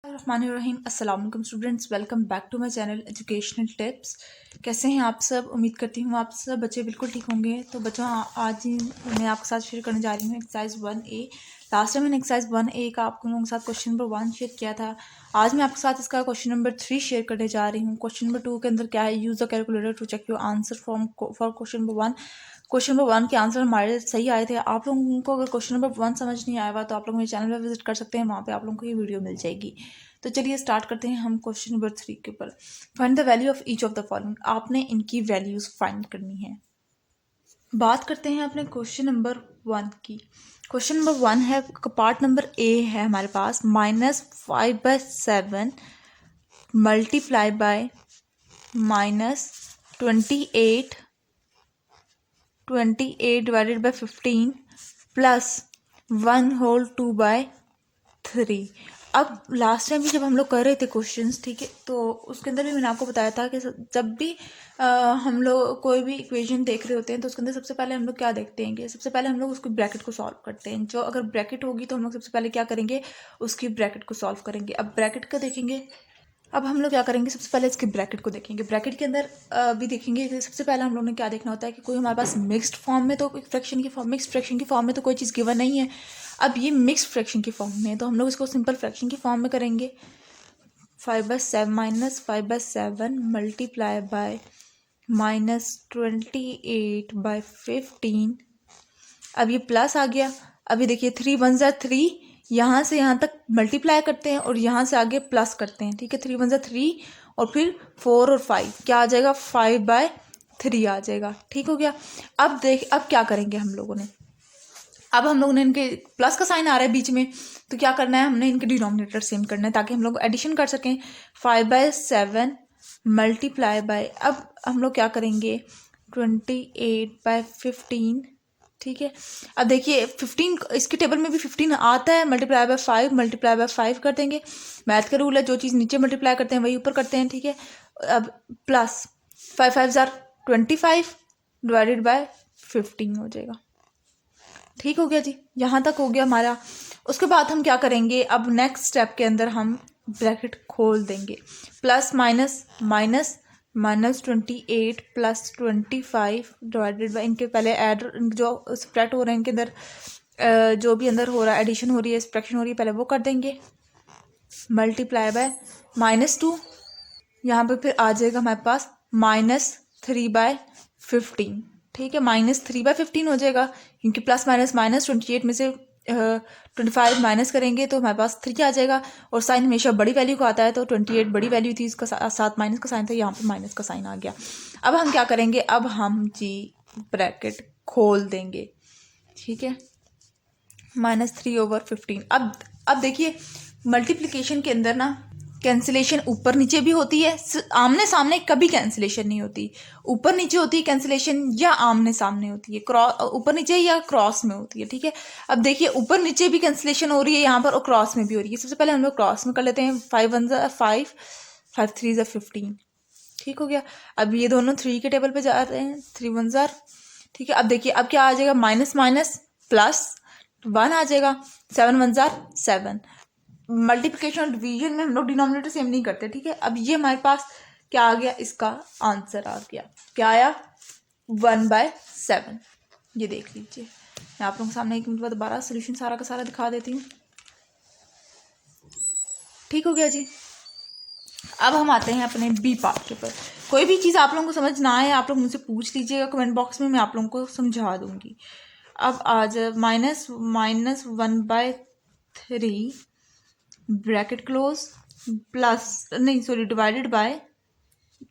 रहीम अस्सलाम वालेकुम students, welcome back to my channel educational tips. कैसे हैं आप सब? उम्मीद करती हूँ आप सब बच्चे बिल्कुल ठीक होंगे। तो बच्चों आज मैं आपके साथ शेयर करने जा रही हूँ एक्सरसाइज 1A। लास्ट टाइम मैंने एक्सरसाइज 1A का आप लोगों के साथ क्वेश्चन नंबर 1 शेयर किया था। आज मैं आपके साथ इसका क्वेश्चन नंबर 3 शेयर करने जा रही हूँ। क्वेश्चन नंबर 2 के अंदर क्या है, use the calculator to check your answer for question number 1। Question number 1 के आंसर हमारे सही आए थे। आप लोगों को अगर क्वेश्चन नंबर 1 समझ नहीं आया हुआ तो आप लोग मेरे चैनल पर विजिट कर सकते हैं, वहाँ पे आप लोगों को ये वीडियो मिल जाएगी। तो चलिए स्टार्ट करते हैं हम क्वेश्चन नंबर 3 के ऊपर। Find the value of each of the following. आपने इनकी वैल्यूज फाइंड करनी है। बात करते हैं अपने क्वेश्चन नंबर 1 की। क्वेश्चन नंबर 1 है, पार्ट नंबर ए है हमारे पास, -5/7 multiply by -28 divided by 15 plus 1/2/3। अब लास्ट टाइम भी जब हम लोग कर रहे थे क्वेश्चंस, ठीक है, तो उसके अंदर भी मैंने आपको बताया था कि जब भी हम लोग कोई भी इक्वेशन देख रहे होते हैं तो उसके अंदर सबसे पहले हम लोग क्या देखते हैं कि सबसे पहले हम लोग उसकी ब्रैकेट को सॉल्व करते हैं। जो अगर ब्रैकेट होगी तो हम लोग सबसे पहले क्या करेंगे, उसकी ब्रैकेट को सॉल्व करेंगे। अब ब्रैकेट का देखेंगे, अब हम लोग क्या करेंगे, सबसे पहले इसके ब्रैकेट को देखेंगे। ब्रैकेट के अंदर भी देखेंगे कि सबसे पहले हम लोग ने क्या देखना होता है कि कोई हमारे पास मिक्स्ड फॉर्म में, तो फ्रैक्शन की फॉर्म, मिक्स्ड फ्रैक्शन की फॉर्म में तो कोई चीज़ गिवन नहीं है। अब ये मिक्स्ड फ्रैक्शन की फॉर्म में है तो हम लोग इसको सिंपल फ्रैक्शन की फॉर्म में करेंगे। 5/7 मल्टीप्लाई बाय -28/15। अब ये प्लस आ गया। अभी देखिए 3 1 ज़ा 3, यहाँ से यहाँ तक मल्टीप्लाई करते हैं और यहाँ से आगे प्लस करते हैं, ठीक है। 3 1 ज़ा 3 और फिर 4 और 5 क्या आ जाएगा, 5/3 आ जाएगा, ठीक हो गया। अब क्या करेंगे हम लोगों ने, अब हम लोगों ने इनके प्लस का साइन आ रहा है बीच में, तो क्या करना है, हमने इनके डिनोमिनेटर सेम करना है ताकि हम लोग एडिशन कर सकें। 5/7 मल्टीप्लाई बाय, अब हम लोग क्या करेंगे, 28/15, ठीक है। अब देखिए 15 इसके टेबल में भी 15 आता है, मल्टीप्लाई बाय 5 मल्टीप्लाई बाय 5 कर देंगे। मैथ का रूल है, जो चीज़ नीचे मल्टीप्लाई करते हैं वही ऊपर करते हैं, ठीक है। अब प्लस 5 5 ज़ार 25 डिवाइडेड बाय 15 हो जाएगा, ठीक हो गया जी। यहाँ तक हो गया हमारा। उसके बाद हम क्या करेंगे, अब नेक्स्ट स्टेप के अंदर हम ब्रैकेट खोल देंगे। Plus minus minus -28 plus 25 divided by, इनके पहले ऐड जो सब्ट्रैक्ट हो रहे हैं इनके अंदर जो भी अंदर हो रहा है, एडिशन हो रही है, सब्ट्रैक्शन हो रही है, पहले वो कर देंगे। मल्टीप्लाई बाय -2, यहाँ पे फिर आ जाएगा हमारे पास -3/15, ठीक है। -3/15 हो जाएगा क्योंकि प्लस माइनस -28 में से 25 माइनस करेंगे तो हमारे पास 3 आ जाएगा। और साइन हमेशा बड़ी वैल्यू को आता है, तो 28 बड़ी वैल्यू थी, इसका साथ माइनस का साइन था, यहाँ पर माइनस का साइन आ गया। अब हम क्या करेंगे, अब हम जी ब्रैकेट खोल देंगे, ठीक है। -3/15। अब देखिए मल्टीप्लिकेशन के अंदर ना कैंसिलेशन ऊपर नीचे भी होती है, आमने सामने कभी कैंसिलेशन नहीं होती। ऊपर नीचे होती है कैंसिलेशन या आमने सामने होती है, ऊपर नीचे या क्रॉस में होती है, ठीक है। अब देखिए ऊपर नीचे भी कैंसिलेशन हो रही है यहाँ पर और क्रॉस में भी हो रही है। सबसे पहले हम लोग क्रॉस में कर लेते हैं। 5 1 ज़ा 5 5 3 ज़ा 15, ठीक हो गया। अब ये दोनों 3 के टेबल पे जा रहे हैं, 3 1 ज़ार, ठीक है। अब देखिए अब क्या आ जाएगा, माइनस माइनस प्लस 1 आ जाएगा, 7 1 ज़ार 7। मल्टीप्लिकेशन और डिवीजन में हम लोग डिनोमिनेटर सेम नहीं करते, ठीक है। अब ये हमारे पास क्या आ गया, इसका आंसर आ गया, क्या आया, 1/7। ये देख लीजिए, मैं आप लोगों के सामने एक मिनट बाद दोबारा सोल्यूशन सारा का सारा दिखा देती हूँ, ठीक हो गया जी। अब हम आते हैं अपने बी पार्ट के ऊपर। कोई भी चीज़ आप लोगों को समझ ना आए, आप लोग मुझसे पूछ लीजिएगा कमेंट बॉक्स में, मैं आप लोगों को समझा दूंगी। अब आज -1/3 ब्रैकेट क्लोज प्लस नहीं सॉरी डिवाइडेड बाय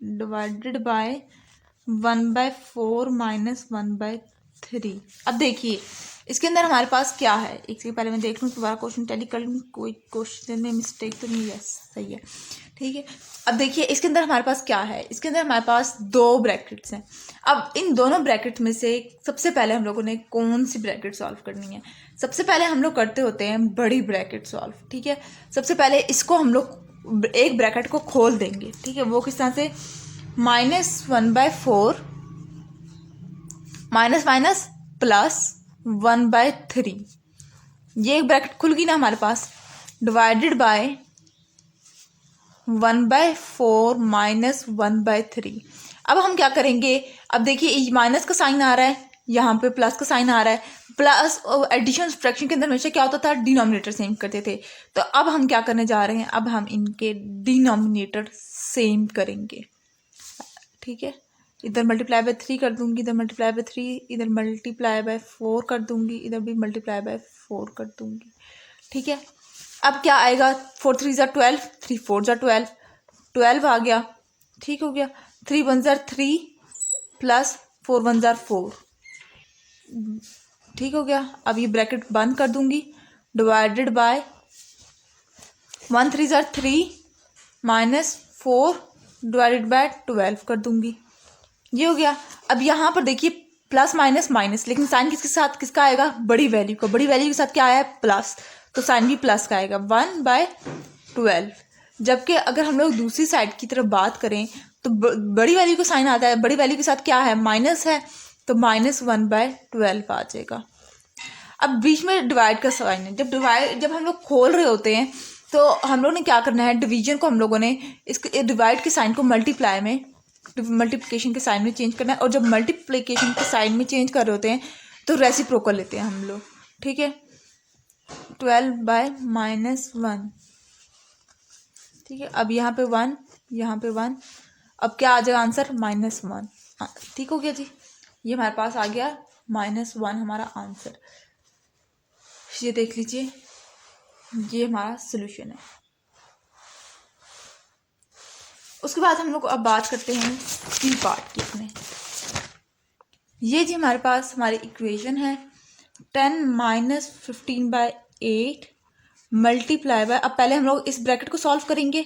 1/4 -1/3। अब देखिए इसके अंदर हमारे पास क्या है, इसके पहले मैं देख लूँ दोबारा क्वेश्चन टैली कर लूँ, कोई क्वेश्चन में मिस्टेक तो नहीं, यस सही है, ठीक है। अब देखिए इसके अंदर हमारे पास क्या है, इसके अंदर हमारे पास 2 ब्रैकेट्स हैं। अब इन दोनों ब्रैकेट में से सबसे पहले हम लोगों ने कौन सी ब्रैकेट सॉल्व करनी है, सबसे पहले हम लोग करते होते हैं बड़ी ब्रैकेट सॉल्व, ठीक है। सबसे पहले इसको हम लोग एक ब्रैकेट को खोल देंगे, ठीक है। वो किस तरह से, -1/4 माइनस माइनस प्लस 1/3, ये एक ब्रैकेट खुल गई ना हमारे पास, डिवाइडेड बाय 1/4 माइनस 1/3। अब हम क्या करेंगे, अब देखिए माइनस का साइन आ रहा है, यहाँ पे प्लस का साइन आ रहा है। प्लस एडिशन फ्रैक्शन के अंदर हमेशा क्या होता था, डिनोमिनेटर सेम करते थे। तो अब हम क्या करने जा रहे हैं, अब हम इनके डिनोमिनेटर सेम करेंगे। ठीक है, इधर मल्टीप्लाई बाय 3 कर दूंगी, इधर मल्टीप्लाई बाय 3, इधर मल्टीप्लाई बाय 4 कर दूंगी, इधर भी मल्टीप्लाई बाय 4 कर दूंगी। ठीक है, अब क्या आएगा, 4 3 ज़ा 12, 3 4 ज़ा 12, 12 आ गया। ठीक हो गया, 3 1 ज़ा 3 प्लस 4 1 ज़ा 4। ठीक हो गया, अब ये ब्रैकेट बंद कर दूंगी, डिवाइडेड बाय 1 3 ज़ा 3 माइनस 4 डिवाइडेड बाय 12 कर दूंगी। ये हो गया। अब यहाँ पर देखिए प्लस माइनस माइनस, लेकिन साइन किसके साथ, किसका आएगा, बड़ी वैल्यू का। बड़ी वैल्यू के साथ क्या आया है, प्लस, तो साइन भी प्लस का आएगा, 1/12। जबकि अगर हम लोग दूसरी साइड की तरफ बात करें तो बड़ी वैल्यू का साइन आता है, बड़ी वैल्यू के साथ क्या है, माइनस है, तो -1/12 आ जाएगा। अब बीच में डिवाइड का साइन है, जब हम लोग खोल रहे होते हैं तो हम लोग ने क्या करना है, डिवीजन को हम लोगों ने इसके डिवाइड के साइन को मल्टीप्लाई में, मल्टीप्लिकेशन के साइन में चेंज करना है। और जब मल्टीप्लिकेशन के साइन में चेंज कर रहे होते हैं तो रेसिप्रोकल लेते हैं हम लोग। ठीक है, 12/-1। ठीक है, अब यहाँ पे 1, यहाँ पे 1, अब क्या आ जाएगा आंसर, -1। हाँ, ठीक हो गया जी, ये हमारे पास आ गया -1 हमारा आंसर। ये देख लीजिए, ये हमारा सोल्यूशन है। उसके बाद हम लोग अब बात करते हैं सी पार्ट की अपने। ये जी हमारे पास हमारी इक्वेशन है, 10 - 15/8 मल्टीप्लाई बाय, अब पहले हम लोग इस ब्रैकेट को सॉल्व करेंगे।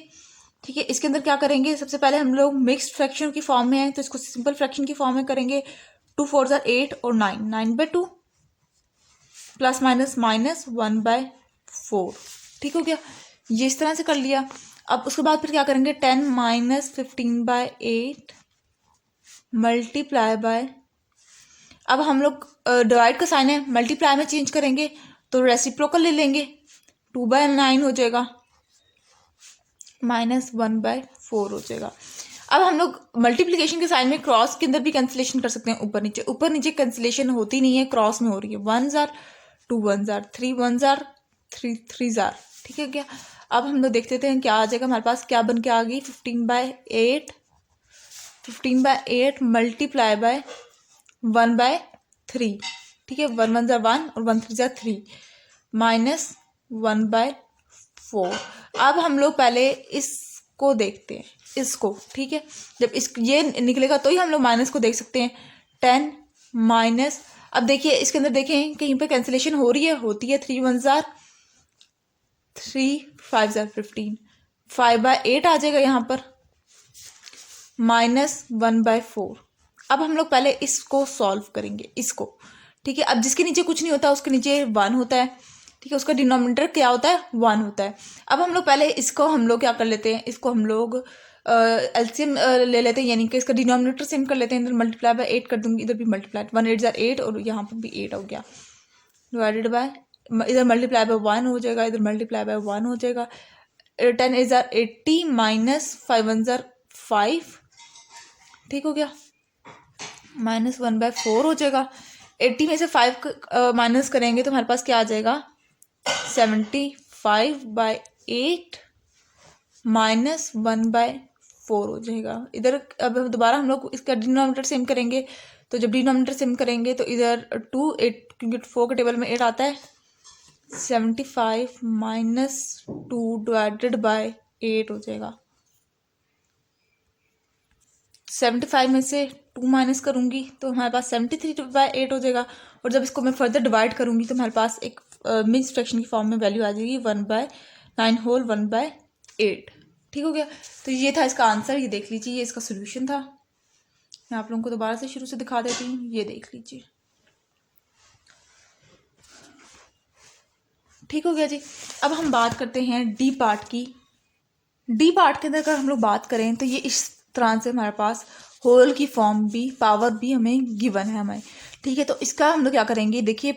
ठीक है, इसके अंदर क्या करेंगे, सबसे पहले हम लोग मिक्स्ड फ्रैक्शन की फॉर्म में है तो इसको सिंपल फ्रैक्शन की फॉर्म में करेंगे। 2 4 ज़ा 8 और 9, 9/2 प्लस माइनस माइनस 1/4। ठीक हो गया, ये इस तरह से कर लिया। अब उसके बाद फिर क्या करेंगे, 10 - 15/8 मल्टीप्लाई बाय, अब हम लोग डिवाइड का साइन है, मल्टीप्लाई में चेंज करेंगे तो रेसिप्रोकल ले लेंगे, 2/9 हो जाएगा, -1/4 हो जाएगा। अब हम लोग मल्टीप्लिकेशन के साइन में क्रॉस के अंदर भी कैंसिलेशन कर सकते हैं, ऊपर नीचे। ऊपर नीचे कैंसिलेशन होती नहीं है, क्रॉस में हो रही है। 1 ज़ार 2 1 ज़ार 3 1 ज़ार 3 3 ज़ार। ठीक है क्या, अब हम लोग देखते हैं क्या आ जाएगा हमारे पास, क्या बन के आ गई, 15/8 मल्टीप्लाई बाय 1/3। ठीक है, 1 1 ज़ार 1 और 1 3 ज़ार 3 -1/4। अब हम लोग पहले इसको देखते हैं, इसको। ठीक है, जब इस ये निकलेगा तो ही हम लोग माइनस को देख सकते हैं। 10 माइनस, अब देखिए इसके अंदर देखें कहीं पे कैंसिलेशन हो रही है, होती है। 3 1 ज़ार 3 5 ज़ार 15, 5/8 आ जाएगा यहाँ पर, -1/4। अब हम लोग पहले इसको सॉल्व करेंगे, इसको। ठीक है, अब जिसके नीचे कुछ नहीं होता उसके नीचे 1 होता है। ठीक है, उसका डिनोमिनेटर क्या होता है, 1 होता है। अब हम लोग पहले इसको हम लोग क्या कर लेते हैं, इसको हम लोग एलसीएम ले लेते हैं, यानी कि इसका डिनोमिनेटर सेम कर लेते हैं। इधर मल्टीप्लाई बाय 8 कर दूंगी, इधर भी मल्टीप्लाई, 1 8 ज़ार 8 और यहाँ पर भी 8 हो गया, डिवाइडेड बाय, इधर मल्टीप्लाई बाय 1 हो जाएगा, इधर मल्टीप्लाई बाय 1 हो जाएगा। 10 8 ज़ार 80 माइनस 5 1 ज़ार 5। ठीक हो गया, -1/4 हो जाएगा। 80 में से 5 माइनस करेंगे तो हमारे पास क्या आ जाएगा, 75/8 -1/4 हो जाएगा। इधर अब दोबारा हम लोग इसका डिनोमिनेटर सेम करेंगे, तो जब डिनोमिनेटर सेम करेंगे तो इधर 2 8, क्योंकि 4 के टेबल में 8 आता है, 75 - 2 डिवाइडेड बाय 8 हो जाएगा। 75 में से 2 माइनस करूंगी तो हमारे पास 73/8 हो जाएगा। और जब इसको मैं फर्दर डिवाइड करूंगी तो हमारे पास एक मिक्स फ्रैक्शन की फॉर्म में वैल्यू आ जाएगी, 1/9 होल 1/8। ठीक हो गया, तो ये था इसका आंसर। ये देख लीजिए, ये इसका सोल्यूशन था। मैं आप लोगों को दोबारा से शुरू से दिखा देती हूँ, ये देख लीजिए। ठीक हो गया जी, अब हम बात करते हैं डी पार्ट की। डी पार्ट के अंदर अगर हम लोग बात करें तो ये इस तरह से हमारे पास होल की फॉर्म भी, पावर भी हमें गिवन है हमें। ठीक है, तो इसका हम लोग क्या करेंगे, देखिए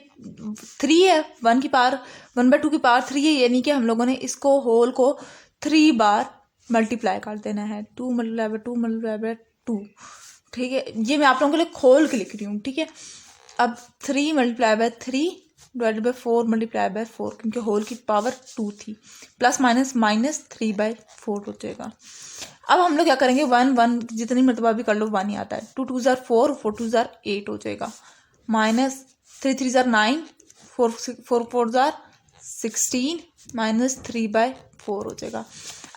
3 है, 1 की पावर 1/2 की पावर 3 है, यानी कि हम लोगों ने इसको होल को 3 बार मल्टीप्लाई कर देना है, 2 मल्टीप्लाई बाय 2 मल्टीप्लाई बाय 2, ठीक है। ये मैं आप लोगों के लिए खोल के लिख रही हूँ, ठीक है। अब 3 multiply by 3 divided by 4 multiply by 4, क्योंकि होल की पावर 2 थी, प्लस माइनस माइनस 3/4 हो जाएगा। अब हम लोग क्या करेंगे, 1 जितनी मरतबा भी कर लो 1 ही आता है। 2 2 ज़ार 4, 4 2 ज़ार 8 हो जाएगा, माइनस 3 3 ज़ार 9, 4 4 ज़ार 16, माइनस 3/4 हो जाएगा।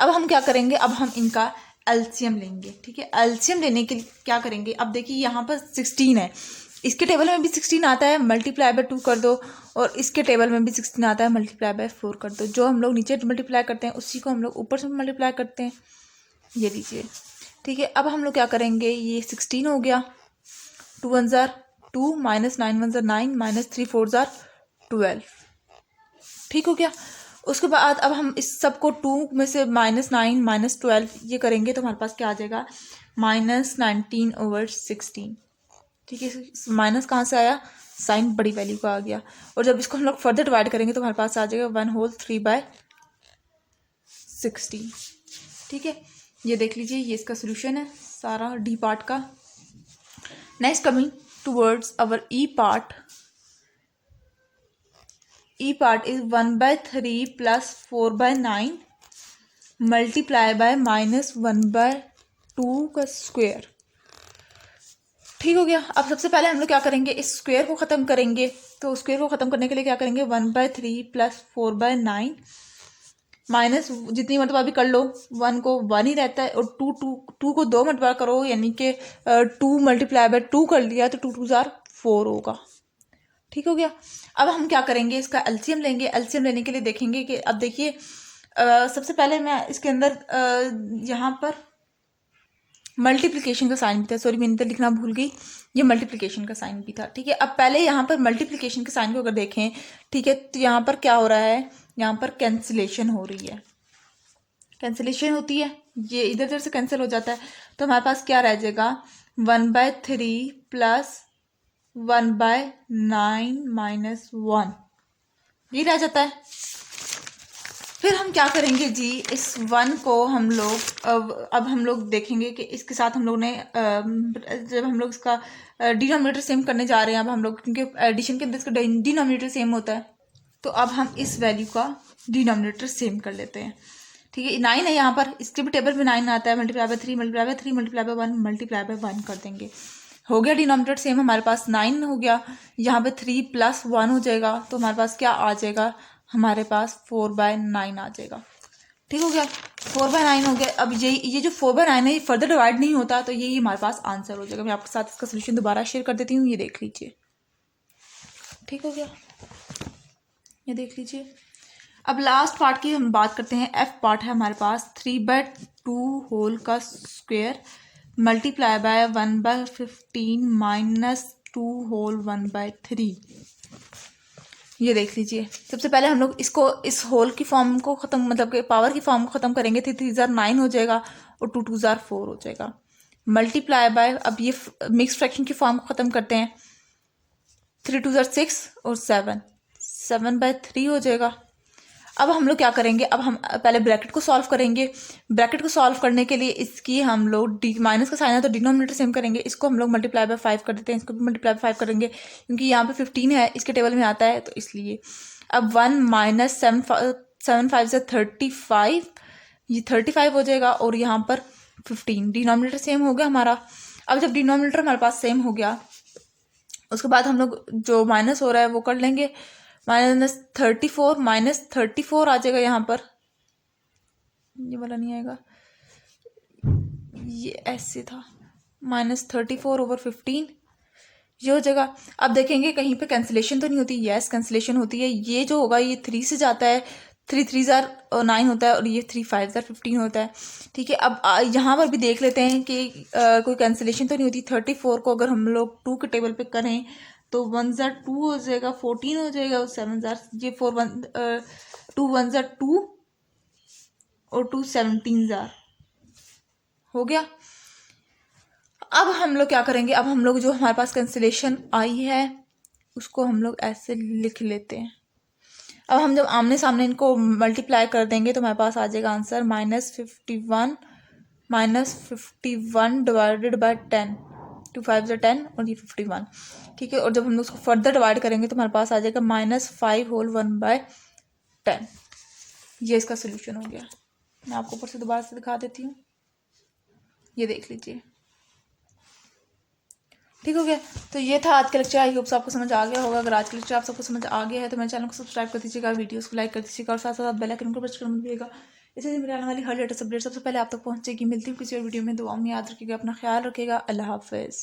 अब हम क्या करेंगे, अब हम इनका एलसीएम लेंगे, ठीक है। एलसीएम लेने के लिए क्या करेंगे, अब देखिए यहाँ पर 16 है, इसके टेबल में भी 16 आता है, मल्टीप्लाई बाय 2 कर दो, और इसके टेबल में भी 16 आता है, मल्टीप्लाई बाय 4 कर दो। जो हम लोग नीचे मल्टीप्लाई करते हैं उसी को हम लोग ऊपर से मल्टीप्लाई करते हैं, ये लीजिए, ठीक है। अब हम लोग क्या करेंगे, ये 16 हो गया, 2 1 ज़ार 2, माइनस 9 1 ज़ार 9, माइनस 3 4 ज़ार 12, ठीक हो गया। उसके बाद अब हम इस सब को 2 में से माइनस 9 माइनस 12 ये करेंगे तो हमारे पास क्या आ जाएगा, -19/16, ठीक है। माइनस कहाँ से आया, साइन बड़ी वैल्यू का आ गया, और जब इसको हम लोग फर्दर डिवाइड करेंगे तो हमारे पास आ जाएगा 1/3/16, ठीक है। ये देख लीजिए, ये इसका सोल्यूशन है सारा डी पार्ट का। Next coming towards our E part is 1/3 plus 4/9 multiply by -1/2 का स्क्वायर, ठीक हो गया। अब सबसे पहले हम लोग क्या करेंगे, इस स्क्वायर को ख़त्म करेंगे, तो स्क्वायर को ख़त्म करने के लिए क्या करेंगे, 1/3 प्लस 4/9 माइनस जितनी मरतबा भी कर लो, 1 को 1 ही रहता है, और 2 को 2 मरतबा करो, यानी कि 2 मल्टीप्लाई बाय 2 कर लिया तो 2 2 ज़ार 4 होगा, ठीक हो गया। अब हम क्या करेंगे, इसका एलसीएम लेंगे। एलसीएम लेने के लिए देखेंगे कि अब देखिए सबसे पहले मैं इसके अंदर यहाँ पर मल्टीप्लिकेशन का साइन भी था, सॉरी मैंने तो लिखना भूल गई, ये मल्टीप्लिकेशन का साइन भी था, ठीक है। अब पहले यहाँ पर मल्टीप्लिकेशन के साइन को अगर देखें, ठीक है, तो यहाँ पर क्या हो रहा है, यहाँ पर कैंसिलेशन हो रही है, कैंसिलेशन होती है, ये इधर उधर से कैंसिल हो जाता है, तो हमारे पास क्या रह जाएगा, 1/3 प्लस 1/9 माइनस 1, ये रह जाता है। फिर हम क्या करेंगे जी, इस 1 को हम लोग अब हम लोग देखेंगे कि इसके साथ हम लोग ने जब हम लोग इसका डिनोमिनेटर सेम करने जा रहे हैं, अब हम लोग क्योंकि एडिशन के अंदर इसका डिनोमिनेटर सेम होता है, तो अब हम इस वैल्यू का डिनोमिनेटर सेम कर लेते हैं, ठीक है। 9 है यहाँ पर, इसके भी टेबल में 9 आता है, multiply by 3 multiply by 3 multiply by 1 multiply by 1 कर देंगे, हो गया डिनोमिनेटर सेम, हमारे पास 9 हो गया, यहाँ पे 3 प्लस 1 हो जाएगा, तो हमारे पास क्या आ जाएगा, हमारे पास 4/9 आ जाएगा, ठीक हो गया, 4/9 हो गया। अब ये जो 4/9 है ये फर्दर डिवाइड नहीं होता, तो यही हमारे पास आंसर हो जाएगा। मैं आपके साथ इसका सोल्यूशन दोबारा शेयर कर देती हूँ, ये देख लीजिए, ठीक हो गया, ये देख लीजिए। अब लास्ट पार्ट की हम बात करते हैं, एफ पार्ट है हमारे पास, 3/2 होल का square multiply by 1/15 minus 2 whole 1/3, ये देख लीजिए। सबसे पहले हम लोग इसको इस होल की फॉर्म को ख़त्म, मतलब कि पावर की फॉर्म को ख़त्म करेंगे, 3 3 ज़ार 9 हो जाएगा और 2 2 ज़ार 4 हो जाएगा, मल्टीप्लाई बाय, अब ये मिक्स फ्रैक्शन की फॉर्म को ख़त्म करते हैं, 3 2 ज़ार 6 और 7/3 हो जाएगा। अब हम लोग क्या करेंगे, अब हम पहले ब्रैकेट को सॉल्व करेंगे। ब्रैकेट को सॉल्व करने के लिए इसकी हम लोग माइनस का साइन है तो डिनोमिनेटर सेम करेंगे, इसको हम लोग मल्टीप्लाई बाय 5 कर देते हैं, इसको भी मल्टीप्लाई बाय 5 करेंगे, क्योंकि यहाँ पे 15 है, इसके टेबल में आता है, तो इसलिए अब 1 माइनस 7 5 से 35, ये 35 हो जाएगा, और यहाँ पर 15, डिनोमिनेटर सेम हो गया हमारा। अब जब डिनोमिनेटर हमारे पास सेम हो गया, उसके बाद हम लोग जो माइनस हो रहा है वो कर लेंगे, -34 आ जाएगा, यहाँ पर ये वाला नहीं आएगा, ये ऐसे था, -34/15 ये हो जाएगा। अब देखेंगे कहीं पे कैंसिलेशन तो नहीं होती, यस कैंसिलेशन होती है, ये जो होगा ये 3 से जाता है, 3 3 ज़ार 9 होता है, और ये 3 5 ज़ार 15 होता है, ठीक है। अब यहाँ पर भी देख लेते हैं कि कोई कैंसिलेशन तो नहीं होती। 34 को अगर हम लोग 2 के टेबल पे करें तो 1 ज़ार 2 हो जाएगा, 14 हो जाएगा, और 7 ज़ार ये 2 1 ज़ार 2 और 2 17 ज़ार हो गया। अब हम लोग क्या करेंगे, अब हम लोग जो हमारे पास कैंसिलेशन आई है उसको हम लोग ऐसे लिख लेते हैं। अब हम जब आमने सामने इनको मल्टीप्लाई कर देंगे तो हमारे पास आ जाएगा आंसर -51 डिवाइडेड बाय 10। 2 5 × 10 और ये 51, ठीक है। और जब हम उसको फर्दर डिवाइड करेंगे तो हमारे पास आ जाएगा -5 होल 1/10। ये इसका सोल्यूशन हो गया। मैं आपको ऊपर से दोबारा से दिखा देती हूँ, ये देख लीजिए, ठीक हो गया। तो ये था आज का लेक्चर। आई होप आपको समझ आ गया होगा। अगर आज का लेक्चर आप सबको समझ आ गया है तो मेरे चैनल को सब्सक्राइब कर दीजिएगा, वीडियोस को लाइक कर दीजिएगा और साथ साथ बेल आइकन को प्रेस कर दीजिएगा। इससे मेरे आने वाली हर लेटेस्ट अपडेट सबसे पहले आप तक पहुंचेगी। मिलती हूँ किसी और वीडियो में। दुआ में याद रखिएगा, अपना ख्याल रखिएगा। अल्लाह हाफिज़।